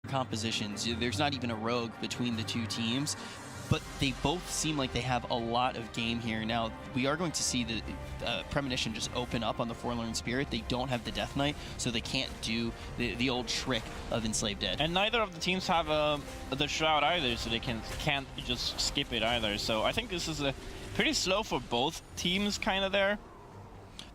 compositions. There's not even a rogue between the two teams, but they both seem like they have a lot of game here. Now, we are going to see the Premonition just open up on the Forlorn Spirit. They don't have the Death Knight, so they can't do the old trick of Enslaved Dead. And neither of the teams have the Shroud either, so they can't just skip it either. So I think this is pretty slow for both teams kind of there.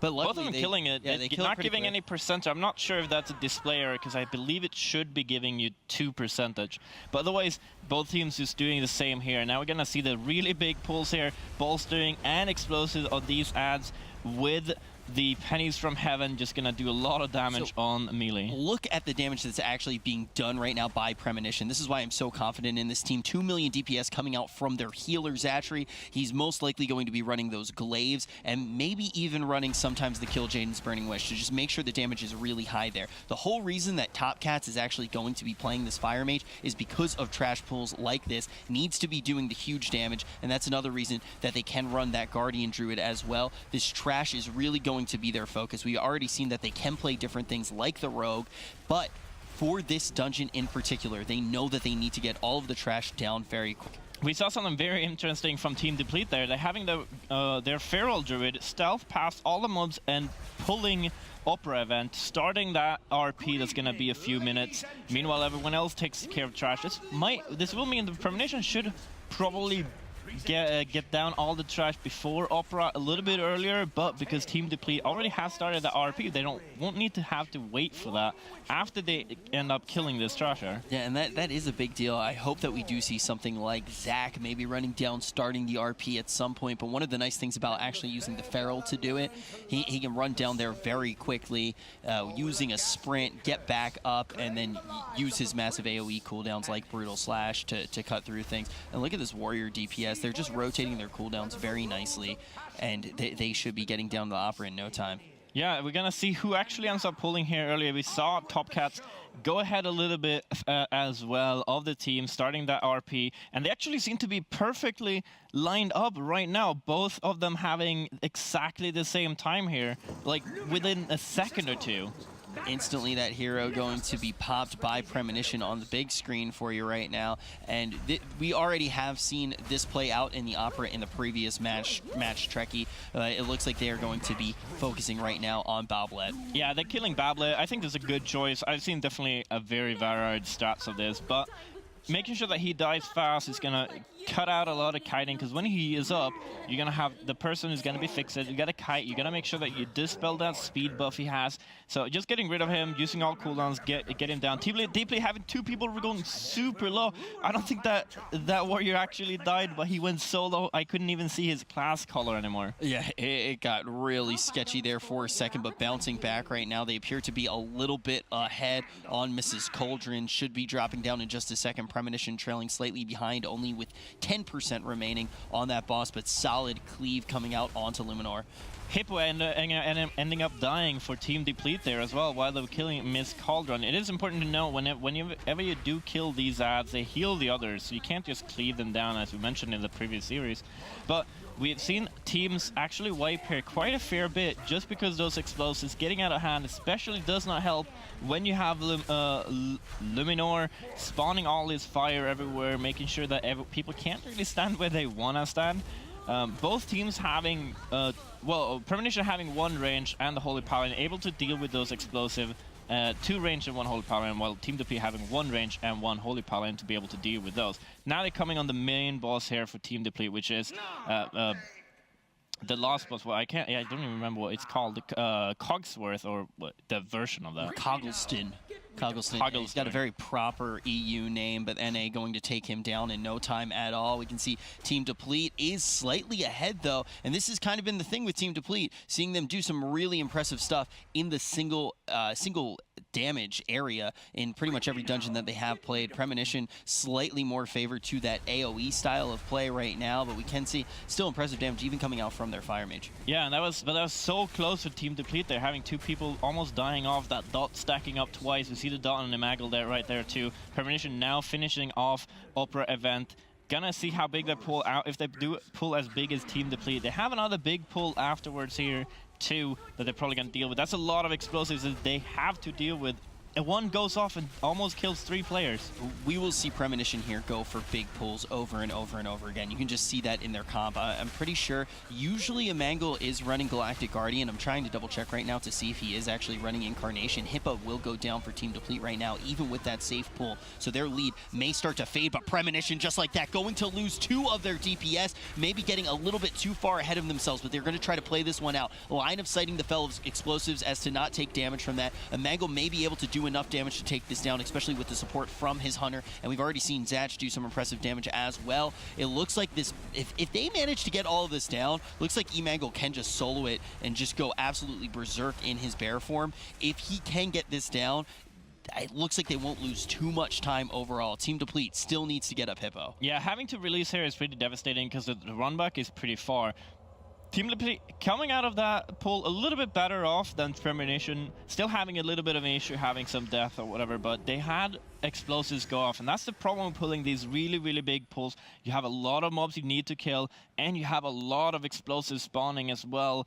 But both of them killing it, yeah, they not giving any percentage. I'm not sure if that's a display error, because I believe it should be giving you 2%. But otherwise, both teams just doing the same here. Now we're going to see the really big pulls here, bolstering and explosives on these ads with the pennies from heaven, just going to do a lot of damage on melee. Look at the damage that's actually being done right now by Premonition. This is why I'm so confident in this team. 2 million DPS coming out from their healer Zachary. He's most likely going to be running those glaives and maybe even running sometimes the Kill Jaden's Burning Wish to just make sure the damage is really high there. The whole reason that Top Cats is actually going to be playing this Fire Mage is because of trash pulls like this. Needs to be doing the huge damage, and that's another reason that they can run that Guardian Druid as well. This trash is really going to be their focus. We've already seen that they can play different things like the Rogue, but for this dungeon in particular, they know that they need to get all of the trash down very quick. We saw something very interesting from Team Deplete there. They're having their Feral Druid stealth past all the mobs and pulling Opera event, starting that RP that's going to be a few minutes. Meanwhile, everyone else takes care of trash. This will mean the Premonition should probably get down all the trash before Opera a little bit earlier, but because Team Deplete already has started the RP, they won't need to have to wait for that after they end up killing this trasher. Yeah, and that is a big deal. I hope that we do see something like Zach maybe running down, starting the RP at some point, but one of the nice things about actually using the Feral to do it, he can run down there very quickly, using a sprint, get back up, and then use his massive AoE cooldowns like Brutal Slash to cut through things. And look at this Warrior DPS. They're just rotating their cooldowns very nicely, and they should be getting down to the Opera in no time. Yeah, we're going to see who actually ends up pulling here earlier. We saw Top Cats go ahead a little bit as well of the team, starting that RP, and they actually seem to be perfectly lined up right now, both of them having exactly the same time here, like within a second or two. Instantly that hero going to be popped by Premonition on the big screen for you right now, and we already have seen this play out in the Opera in the previous match Trekkie. It looks like they are going to be focusing right now on Bablet. Yeah, they're killing Bablet. I think there's a good choice. I've seen definitely a very varied stats of this, but making sure that he dies fast is going to cut out a lot of kiting, because when he is up, you're going to have the person who's going to be fixed. You got to kite. You got to make sure that you dispel that speed buff he has. So just getting rid of him, using all cooldowns, get him down. Deeply having two people going super low. I don't think that warrior actually died, but he went so low I couldn't even see his class color anymore. Yeah, it got really sketchy there for a second, but bouncing back right now, they appear to be a little bit ahead on Mrs. Cauldron. Should be dropping down in just a second. Premonition trailing slightly behind, only with 10% remaining on that boss, but solid cleave coming out onto Luminor. Hippo ending up dying for Team Deplete there as well while they were killing Miss Cauldron. It is important to know whenever you do kill these ads, they heal the others, so you can't just cleave them down as we mentioned in the previous series. But we've seen teams actually wipe here quite a fair bit just because those explosives getting out of hand especially does not help when you have Luminor spawning all his fire everywhere, making sure that people can't really stand where they want to stand. Both teams having, Premonition having one range and the Holy Paladin able to deal with those explosive, 2 range and 1 Holy Paladin, while Team Deplete having 1 range and 1 Holy Paladin to be able to deal with those. Now they're coming on the main boss here for Team Deplete, which is the last boss. Well, I don't even remember what it's called. Cogsworth, or what, the version of that. Coggleston. He's got a very proper EU name, but NA going to take him down in no time at all. We can see Team Deplete is slightly ahead, though, and this has kind of been the thing with Team Deplete, seeing them do some really impressive stuff in the single damage area in pretty much every dungeon that they have played. Premonition slightly more favored to that AoE style of play right now, but we can see still impressive damage even coming out from their Fire Mage. Yeah, and that was so close for Team Deplete. They're having 2 people almost dying off, that dot stacking up twice. We see the dot on the Maggle there, right there too. Premonition now finishing off Opera event. Gonna see how big they pull out. If they do pull as big as Team Deplete, they have another big pull afterwards here too that they're probably gonna deal with. That's a lot of explosives that they have to deal with one goes off and almost kills 3 players. We will see Premonition here go for big pulls over and over and over again. You can just see that in their comp. I'm pretty sure usually a Mangle is running Galactic Guardian. I'm trying to double check right now to see if he is actually running Incarnation. Hippo will go down for Team Deplete right now, even with that safe pull. So their lead may start to fade, but Premonition just like that, going to lose 2 of their DPS, maybe getting a little bit too far ahead of themselves, but they're going to try to play this one out. Line of sighting the Fell's explosives as to not take damage from that. A Mangle may be able to do enough damage to take this down, especially with the support from his Hunter, and we've already seen Zatch do some impressive damage as well. It looks like this, if they manage to get all of this down, looks like eMangle can just solo it and just go absolutely berserk in his bear form. If he can get this down, it looks like they won't lose too much time overall. Team Deplete still needs to get up Hippo. Yeah, having to release here is pretty devastating because the run back is pretty far. Team Deplete coming out of that pull a little bit better off than Premonition, still having a little bit of an issue, having some death or whatever, but they had explosives go off, and that's the problem with pulling these really, really big pulls. You have a lot of mobs you need to kill, and you have a lot of explosives spawning as well,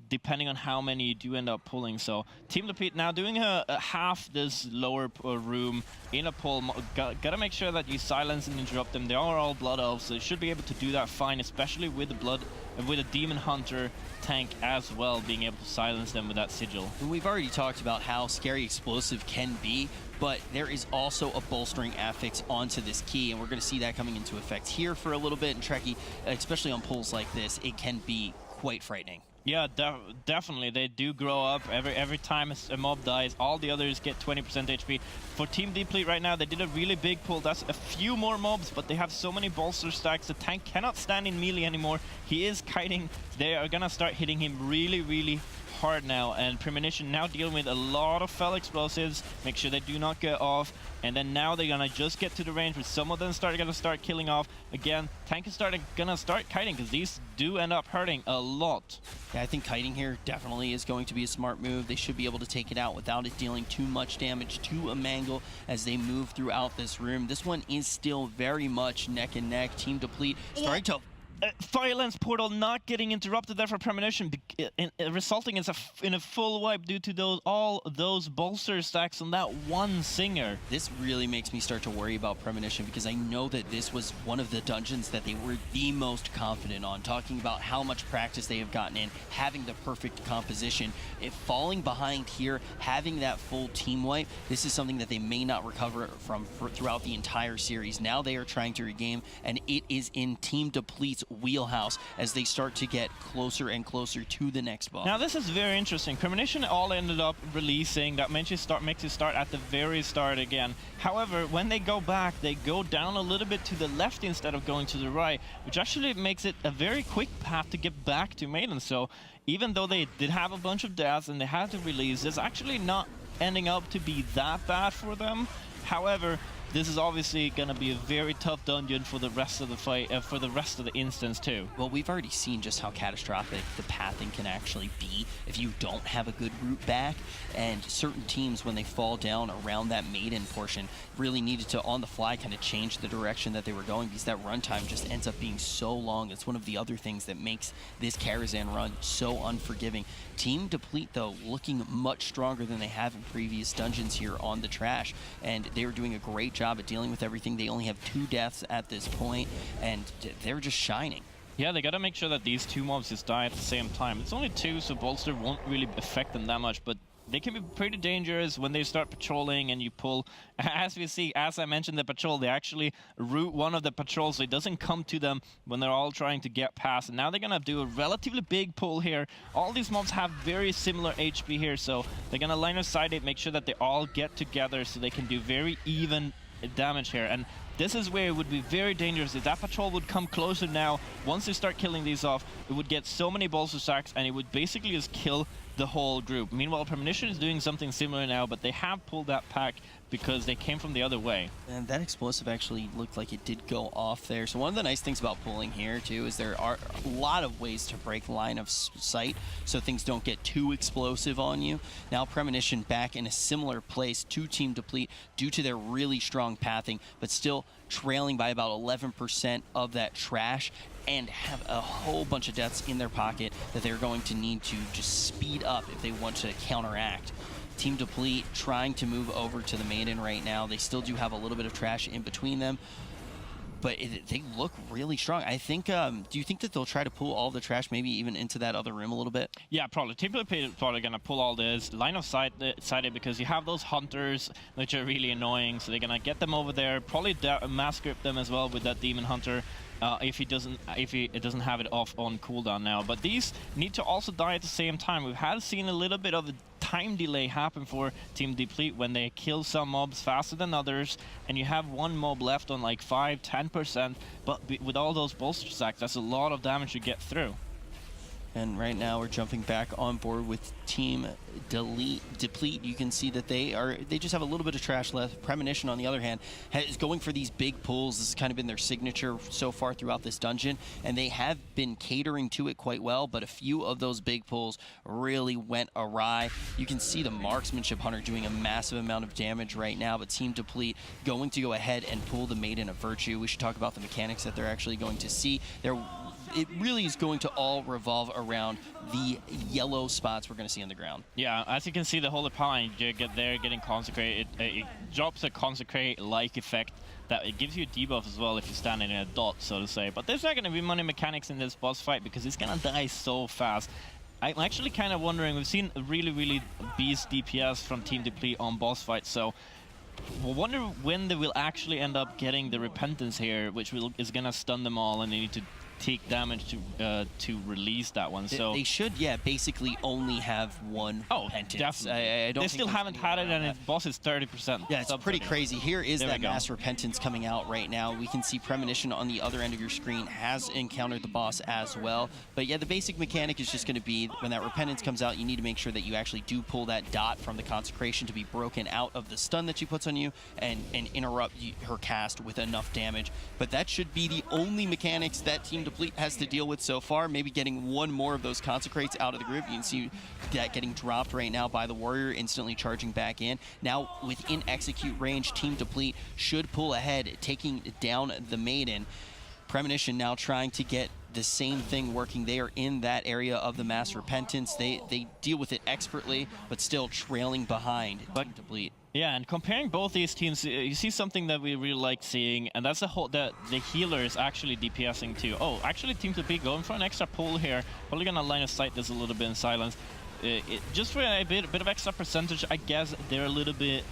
depending on how many you do end up pulling. So Team Deplete now doing a half this lower room in a pull. Gotta make sure that you silence and interrupt them. They are all Blood Elves, so they should be able to do that fine, especially with the Blood, with a Demon Hunter tank as well, being able to silence them with that Sigil. We've already talked about how scary explosive can be, but there is also a bolstering affix onto this key, and we're going to see that coming into effect here for a little bit. And Trekkie, especially on pulls like this, it can be quite frightening. Yeah, definitely. They do grow up. Every time a mob dies, all the others get 20% HP. For Team Deplete right now, they did a really big pull. That's a few more mobs, but they have so many bolster stacks. The tank cannot stand in melee anymore. He is kiting. They are going to start hitting him really, really hard now, and Premonition now dealing with a lot of fell explosives. Make sure they do not get off, and then now they're gonna just get to the range, with some of them gonna start killing off. Again, tank is gonna start kiting, because these do end up hurting a lot. Yeah, I think kiting here definitely is going to be a smart move. They should be able to take it out without it dealing too much damage to a Mangle as they move throughout this room. This one is still very much neck and neck. Team Deplete starting to Fire Lance Portal not getting interrupted there for Premonition, resulting in a full wipe due to all those bolster stacks on that one Singer. This really makes me start to worry about Premonition, because I know that this was one of the dungeons that they were the most confident on, talking about how much practice they have gotten in, having the perfect composition. If falling behind here, having that full team wipe, this is something that they may not recover from throughout the entire series. Now they are trying to regain, and it is in Team Deplete's wheelhouse as they start to get closer and closer to the next boss. Now this is very interesting. Premonition all ended up releasing. That makes you start at the very start again. However, when they go back, they go down a little bit to the left instead of going to the right, which actually makes it a very quick path to get back to Maiden. So even though they did have a bunch of deaths and they had to release, it's actually not ending up to be that bad for them. However, this is obviously going to be a very tough dungeon for the rest of the fight, for the rest of the instance too. Well, we've already seen just how catastrophic the pathing can actually be if you don't have a good route back, and certain teams, when they fall down around that Maiden portion, really needed to, on the fly, kind of change the direction that they were going, because that runtime just ends up being so long. It's one of the other things that makes this Karazhan run so unforgiving. Team Deplete, though, looking much stronger than they have in previous dungeons here on the trash, and they were doing a great job at dealing with everything. They only have 2 deaths at this point, and they're just shining. Yeah, they gotta make sure that these 2 mobs just die at the same time. It's only 2, so bolster won't really affect them that much, but they can be pretty dangerous when they start patrolling and you pull. As we see, as I mentioned, the patrol, they actually route one of the patrols so it doesn't come to them when they're all trying to get past. And now they're gonna do a relatively big pull here. All these mobs have very similar HP here, so they're gonna line of sight it, make sure that they all get together so they can do very even damage here. And this is where it would be very dangerous. If that patrol would come closer now, once they start killing these off, it would get so many bolster stacks and it would basically just kill the whole group. Meanwhile, Premonition is doing something similar now, but they have pulled that pack because they came from the other way. And that explosive actually looked like it did go off there. So one of the nice things about pulling here, too, is there are a lot of ways to break line of sight so things don't get too explosive on you. Now Premonition back in a similar place to Team Deplete due to their really strong pathing, but still trailing by about 11% of that trash, and have a whole bunch of deaths in their pocket that they're going to need to just speed up if they want to counteract. Team Deplete trying to move over to the Maiden right now. They still do have a little bit of trash in between them, but they look really strong. I think, do you think that they'll try to pull all the trash maybe even into that other room a little bit? Yeah, probably. Team Deplete is probably going to pull all this line of sighted because you have those hunters which are really annoying, so they're going to get them over there, probably mass grip them as well with that demon hunter. If it doesn't have it off on cooldown now. But these need to also die at the same time. We've seen a little bit of a time delay happen for Team Deplete when they kill some mobs faster than others, and you have one mob left on like 5-10%, but with all those bolster stacks, that's a lot of damage to get through. And right now we're jumping back on board with Team Deplete. You can see that they just have a little bit of trash left. Premonition, on the other hand, is going for these big pulls. This has kind of been their signature so far throughout this dungeon, and they have been catering to it quite well, but a few of those big pulls really went awry. You can see the Marksmanship Hunter doing a massive amount of damage right now, but Team Deplete going to go ahead and pull the Maiden of Virtue. We should talk about the mechanics that they're actually going to see. It really is going to all revolve around the yellow spots we're going to see on the ground. Yeah, as you can see, the Holy Power, you get there getting Consecrate. It drops a Consecrate-like effect that it gives you a debuff as well if you're standing in a dot, so to say. But there's not going to be many mechanics in this boss fight because it's going to die so fast. I'm actually kind of wondering, we've seen a really beast DPS from Team Deplete on boss fights, so we'll wonder when they will actually end up getting the Repentance here, which is going to stun them all, and they need to take damage to release that one. So they should, yeah, basically only have one Repentance. Definitely. I don't they still haven't had it, and its boss is 30%. Yeah, it's pretty crazy. Here is that Mass Repentance coming out right now. We can see Premonition on the other end of your screen has encountered the boss as well. But yeah, the basic mechanic is just going to be when that Repentance comes out, you need to make sure that you actually do pull that dot from the Consecration to be broken out of the stun that she puts on you and interrupt her cast with enough damage. But that should be the only mechanics that Team Deplete has to deal with so far. Maybe getting one more of those Consecrates out of the group. You can see that getting dropped right now by the Warrior, instantly charging back in. Now, within execute range, Team Deplete should pull ahead, taking down the Maiden. Premonition now trying to get the same thing working. They are in that area of the Mass Repentance. They deal with it expertly, but still trailing behind Team Deplete. Yeah, and comparing both these teams, you see something that we really like seeing, and that's the healers actually DPSing too. Oh, actually Team Deplete going for an extra pull here. Probably gonna line of sight this a little bit in silence. Just for a bit of extra percentage, I guess they're a little bit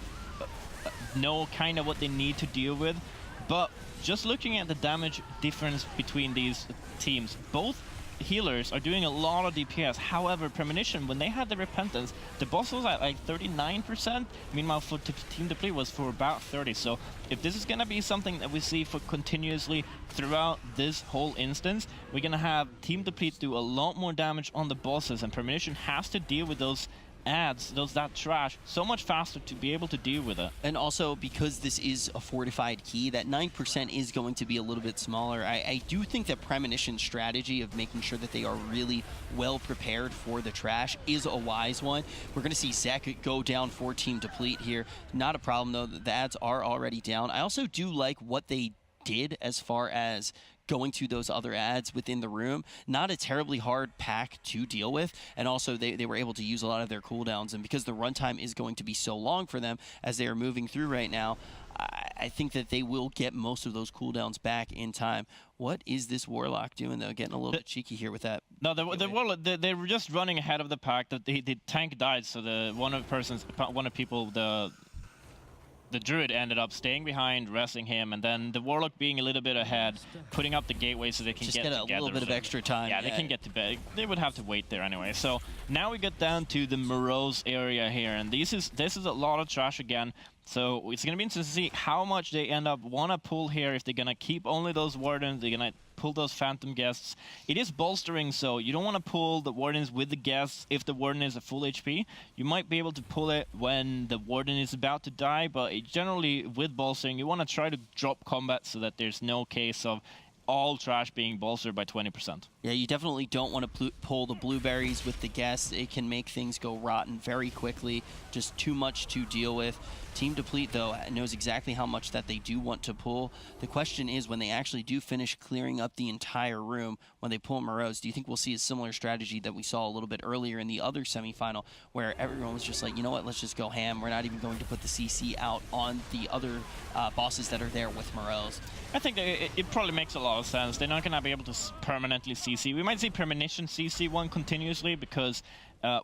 know kind of what they need to deal with. But just looking at the damage difference between these teams, both healers are doing a lot of DPS. However, Premonition, when they had the Repentance, the boss was at like 39%. Meanwhile, for Team Deplete was for about 30. So if this is going to be something that we see for continuously throughout this whole instance, we're going to have Team Deplete do a lot more damage on the bosses, and Premonition has to deal with those adds that trash so much faster to be able to deal with it. And also, because this is a fortified key, that 9% is going to be a little bit smaller. I do think that Premonition's strategy of making sure that they are really well prepared for the trash is a wise one. We're going to see Zek go down for Team Deplete here. Not a problem, though. The ads are already down. I also do like what they did as far as going to those other ads within the room. Not a terribly hard pack to deal with, and also they were able to use a lot of their cooldowns, and because the runtime is going to be so long for them as they are moving through right now, I think that they will get most of those cooldowns back in time. What is this Warlock doing, though? Getting a little bit cheeky here with that. No, the Warlock, they were just running ahead of the pack. The tank died, so one of the Druid ended up staying behind, resting him, and then the Warlock being a little bit ahead, putting up the gateway so they can just get a little bit of extra time. Yeah, they can get to bed. They would have to wait there anyway. So now we get down to the Moroes area here, and this is a lot of trash again. So it's going to be interesting to see how much they end up want to pull here, if they're going to keep only those Wardens, they're going to pull those Phantom Guests. It is bolstering, so you don't want to pull the Wardens with the Guests if the Warden is a full HP. You might be able to pull it when the Warden is about to die, but generally with bolstering, you want to try to drop combat so that there's no case of all trash being bolstered by 20%. Yeah, you definitely don't want to pull the blueberries with the guests. It can make things go rotten very quickly, just too much to deal with. Team Deplete, though, knows exactly how much that they do want to pull. The question is, when they actually do finish clearing up the entire room, when they pull Moroes, do you think we'll see a similar strategy that we saw a little bit earlier in the other semifinal, where everyone was just like, you know what, let's just go ham. We're not even going to put the CC out on the other bosses that are there with Moroes. I think it probably makes a lot of sense. They're not going to be able to permanently CC. We might see Premonition CC one continuously because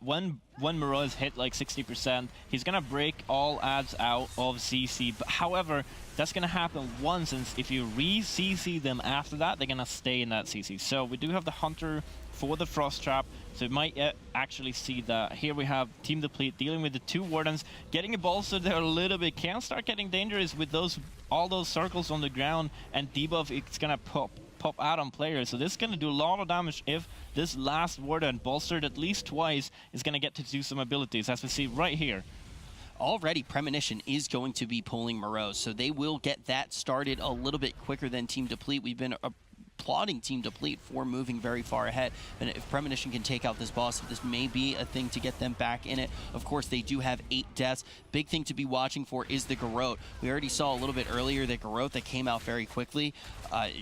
when Moroes hit like 60%, he's going to break all ads out of CC. But however, that's going to happen once, and if you re-CC them after that, they're going to stay in that CC. So we do have the Hunter for the Frost Trap, so we might actually see that. Here we have Team Deplete dealing with the 2 Wardens, getting a bolster there a little bit. Can start getting dangerous with all those circles on the ground, and debuff, it's going to pop out on players. So this is going to do a lot of damage if this last Warden, bolstered at least twice, is going to get to do some abilities, as we see right here. Already, Premonition is going to be pulling Moroes, so they will get that started a little bit quicker than Team Deplete. We've been applauding Team Deplete for moving very far ahead, and if Premonition can take out this boss, this may be a thing to get them back in it. Of course, they do have 8 deaths. Big thing to be watching for is the Garrote. We already saw a little bit earlier that Garrote that came out very quickly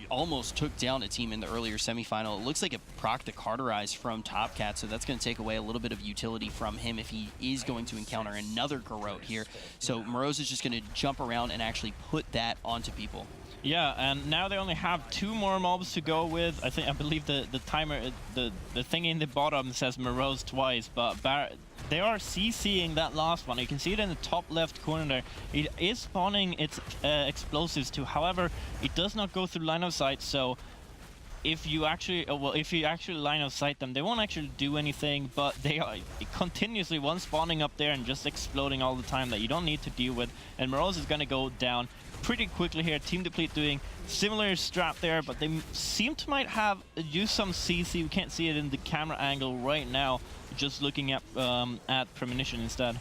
almost took down a team in the earlier semifinal. It looks like it procced the Carterize from Top Cat, so that's going to take away a little bit of utility from him if he is going to encounter another Garrote here. So Moroes is just going to jump around and actually put that onto people. Yeah, and now they only have 2 more mobs to go with. I believe the timer, the thing in the bottom says Moroes twice, but they are CCing that last one. You can see it in the top left corner there. It is spawning its explosives too. However, it does not go through line of sight, so if you actually line of sight them, they won't actually do anything, but they are continuously one spawning up there and just exploding all the time that you don't need to deal with. And Moroes is going to go down pretty quickly here. Team Deplete doing similar strat there, but they seem to might have used some CC. We can't see it in the camera angle right now, just looking at Premonition instead.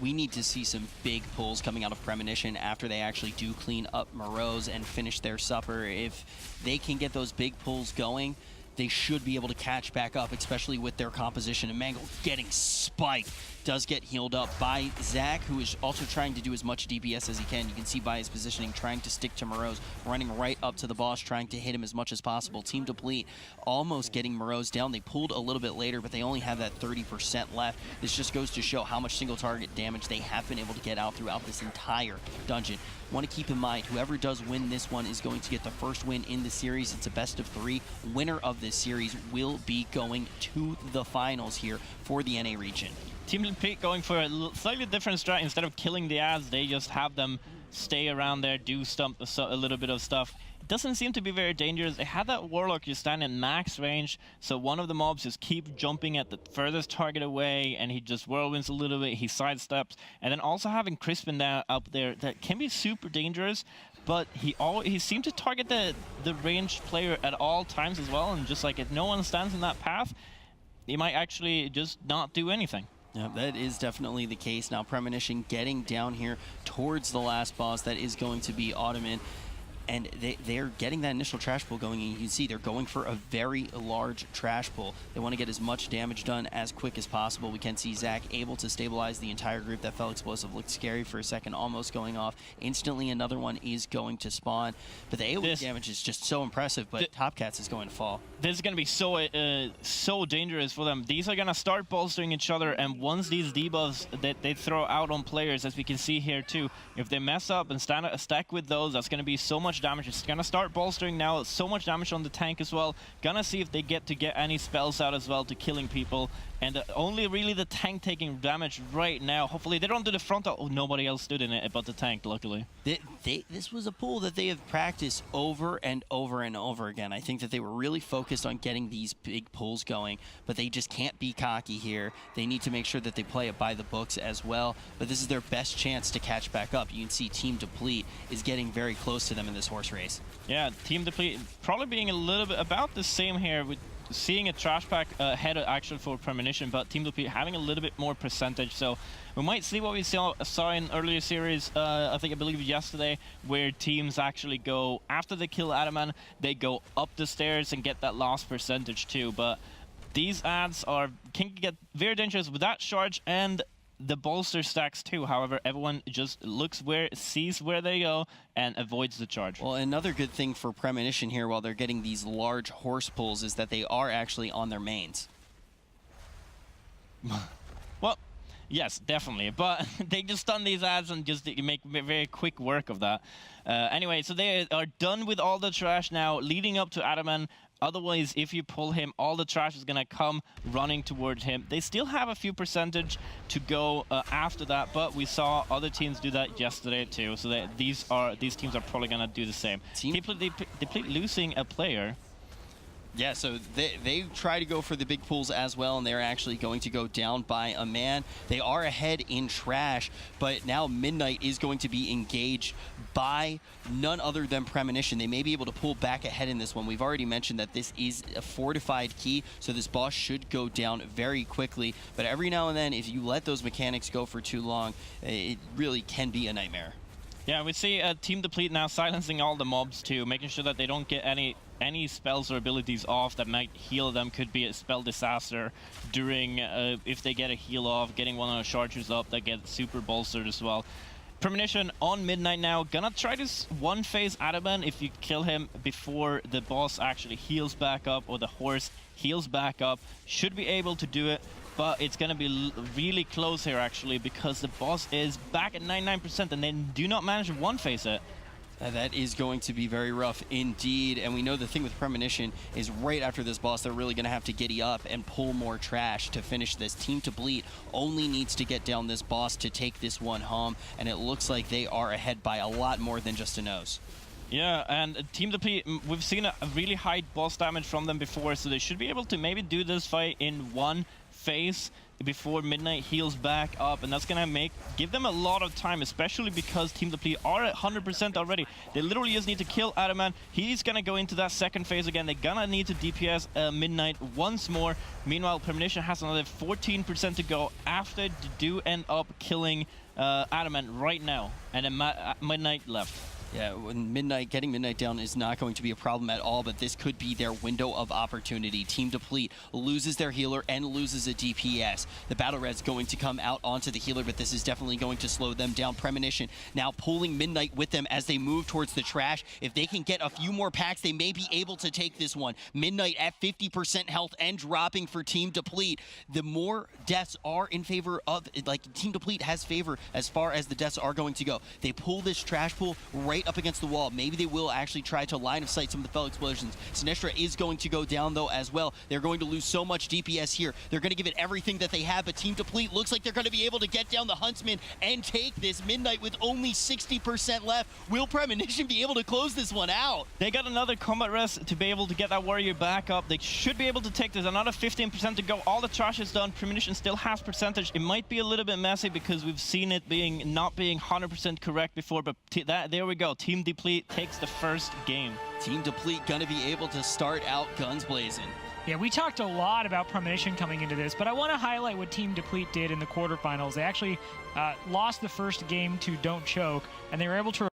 We need to see some big pulls coming out of Premonition after they actually do clean up Moroes and finish their supper. If they can get those big pulls going, they should be able to catch back up, especially with their composition. And Mangle getting spiked. Does get healed up by Zach, who is also trying to do as much DPS as he can. You can see by his positioning, trying to stick to Moroes, running right up to the boss, trying to hit him as much as possible. Team Deplete almost getting Moroes down. They pulled a little bit later, but they only have that 30% left. This just goes to show how much single target damage they have been able to get out throughout this entire dungeon. Want to keep in mind, whoever does win this one is going to get the first win in the series. It's a best of 3. Winner of this series will be going to the finals here for the NA region. Team Deplete going for a slightly different strat. Instead of killing the ads, they just have them stay around there, do a little bit of stuff. It doesn't seem to be very dangerous. They had that Warlock just stand in max range, so one of the mobs just keep jumping at the furthest target away, and he just whirlwinds a little bit, he sidesteps, and then also having Crispin down up there, that can be super dangerous, but he seemed to target the ranged player at all times as well, and just like if no one stands in that path, he might actually just not do anything. Yeah, that is definitely the case. Now Premonition getting down here towards the last boss. That is going to be Attumen. And they're getting that initial trash pull going, and you can see they're going for a very large trash pull. They want to get as much damage done as quick as possible. We can see Zach able to stabilize the entire group. That fell explosive looked scary for a second, almost going off. Instantly another one is going to spawn. But the AoE damage is just so impressive, but Top Cats is going to fall. This is going to be so dangerous for them. These are going to start bolstering each other, and once these debuffs that they throw out on players, as we can see here too, if they mess up and stack with those, that's going to be so much damage. It's gonna start bolstering now. So much damage on the tank as well. Gonna see if they get any spells out as well to killing people. And only really the tank taking damage right now. Hopefully they don't do the frontal. Oh, nobody else stood in it but the tank, luckily. This was a pool that they have practiced over and over and over again. I think that they were really focused on getting these big pulls going, but they just can't be cocky here. They need to make sure that they play it by the books as well. But this is their best chance to catch back up. You can see Team Deplete is getting very close to them in this horse race. Yeah, Team Deplete probably being a little bit about the same here with seeing a trash pack ahead actually for Premonition, but Team Deplete having a little bit more percentage. So we might see what we saw in earlier series, I believe yesterday, where teams actually go, after they kill Attumen, they go up the stairs and get that last percentage too. But these ads can get very dangerous with that charge and the bolster stacks too. However, everyone just sees where they go and avoids the charge. Well, another good thing for Premonition here while they're getting these large horse pulls is that they are actually on their mains. Well, yes, definitely. But they just stun these ads and just make very quick work of that. Anyway, so they are done with all the trash now, leading up to Attumen. Otherwise, if you pull him, all the trash is going to come running towards him. They still have a few percentage to go after that, but we saw other teams do that yesterday too. So that these teams are probably going to do the same. Deplete losing a player. Yeah, so they try to go for the big pools as well, and they're actually going to go down by a man. They are ahead in trash, but now Midnight is going to be engaged by none other than Premonition. They may be able to pull back ahead in this one. We've already mentioned that this is a fortified key, so this boss should go down very quickly. But every now and then, if you let those mechanics go for too long, it really can be a nightmare. Yeah, we see Team Deplete now silencing all the mobs too, making sure that they don't get any spells or abilities off that might heal them. Could be a spell disaster during, if they get a heal off, getting one of the chargers up that gets super bolstered as well. Premonition on Midnight now, gonna try this one phase Attumen. If you kill him before the boss actually heals back up or the horse heals back up, should be able to do it. But it's going to be really close here, actually, because the boss is back at 99% and they do not manage to one-face it. That is going to be very rough indeed. And we know the thing with Premonition is right after this boss, they're really going to have to giddy up and pull more trash to finish this. Team Deplete only needs to get down this boss to take this one home, and it looks like they are ahead by a lot more than just a nose. Yeah, and Team Deplete, we've seen a really high boss damage from them before, so they should be able to maybe do this fight in one phase before Midnight heals back up, and that's gonna give them a lot of time, especially because Team Deplete are at 100% already. They literally just need to kill Attumen. He's gonna go into that second phase again. They're gonna need to DPS Midnight once more. Meanwhile, Premonition has another 14% to go after they do end up killing Attumen right now, and then Midnight left. Yeah, when getting Midnight down is not going to be a problem at all, but this could be their window of opportunity. Team Deplete loses their healer and loses a DPS. The battle red's going to come out onto the healer, but this is definitely going to slow them down. Premonition now pulling Midnight with them as they move towards the trash. If they can get a few more packs, they may be able to take this one. Midnight at 50% health and dropping for Team Deplete. The more deaths are in favor of, Team Deplete has favor as far as the deaths are going to go. They pull this trash pool right up against the wall. Maybe they will actually try to line of sight some of the fell explosions. Sinestro is going to go down though as well. They're going to lose so much DPS here. They're going to give it everything that they have, but Team Deplete looks like they're going to be able to get down the Huntsman and take this. Midnight with only 60% left. Will Premonition be able to close this one out? They got another combat rest to be able to get that warrior back up. They should be able to take this. Another 15% to go. All the trash is done. Premonition still has percentage. It might be a little bit messy because we've seen it not being 100% correct before, but there we go. Team Deplete takes the first game. Team Deplete gonna be able to start out guns blazing. Yeah, we talked a lot about Premonition coming into this, but I want to highlight what Team Deplete did in the quarterfinals. They actually lost the first game to Don't Choke, and they were able to